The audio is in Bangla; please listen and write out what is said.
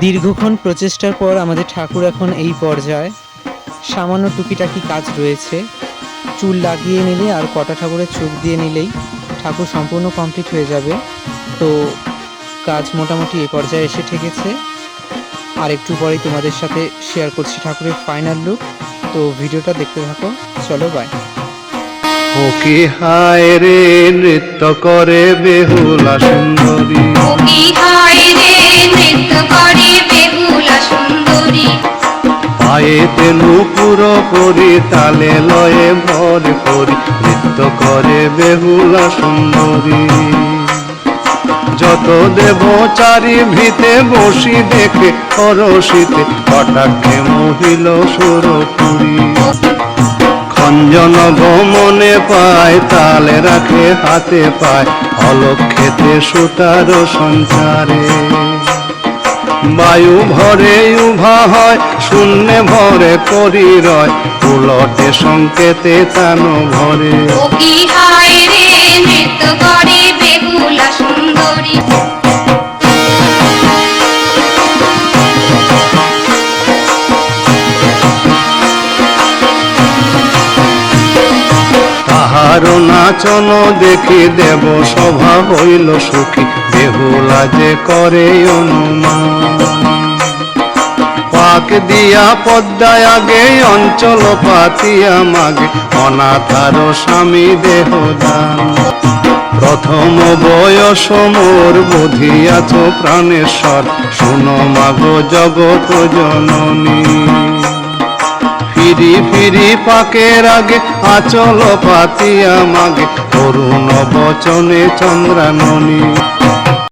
দীর্ঘক্ষণ প্রচেষ্টার পর আমাদের ঠাকুর এখন এই পর্যায়ে। সামান্য টুকিটাকি কাজ রয়েছে, চুল লাগিয়ে নিলে আর কটা ঠাকুরের চোখ দিয়ে নিলেই ঠাকুর সম্পূর্ণ কমপ্লিট হয়ে যাবে। তো কাজ মোটামুটি এই পর্যায়ে এসে ঠেকেছে। আর একটু পরেই তোমাদের সাথে শেয়ার করছি ঠাকুরের ফাইনাল লুক। তো ভিডিওটা দেখতে থাকো, চলো বাই। ও কি হায় রে নৃত্য করে বেহুলা সুন্দরী, ও কি হায় রে নৃত্য করে বেহুলা সুন্দরী। পায়েতে নূপুর পরি তালে লয়ে ভর করি, নৃত্য করে বেহুলা সুন্দরী। যত দেব চারি ভিতে বসি দেখে হরষিতে, কটাক্ষে মহিল সুরপুরী। খঞ্জন মনে পায় তালে রাখে হাতে পায়, অলক্ষেতে সুতার সঞ্চারে। বায়ু ভরে উভা হয় শূন্যে ভরে করি রয়, উলটে সংকেতে তান ভরে। ও কি হায় রে নৃত্য করে বেহুলা সুন্দরী। তাহার নাচন দেখি দেব সভা হইল সুখী, বেহুলা যে করে অনুমান। পাক দিয়া পদ্মায় আগে অঞ্চল পাতিয়া মাগে, অনাথার স্বামী দেহ দান। প্রথম বয়স মোর বুধিয়াছ প্রাণেশ্বর, শুনো মাগো জগৎ জননী। ফিরি ফিরি পাকের আগে আচল পাতিয়া মাগে, করুণ বচনে চন্দ্রাননী।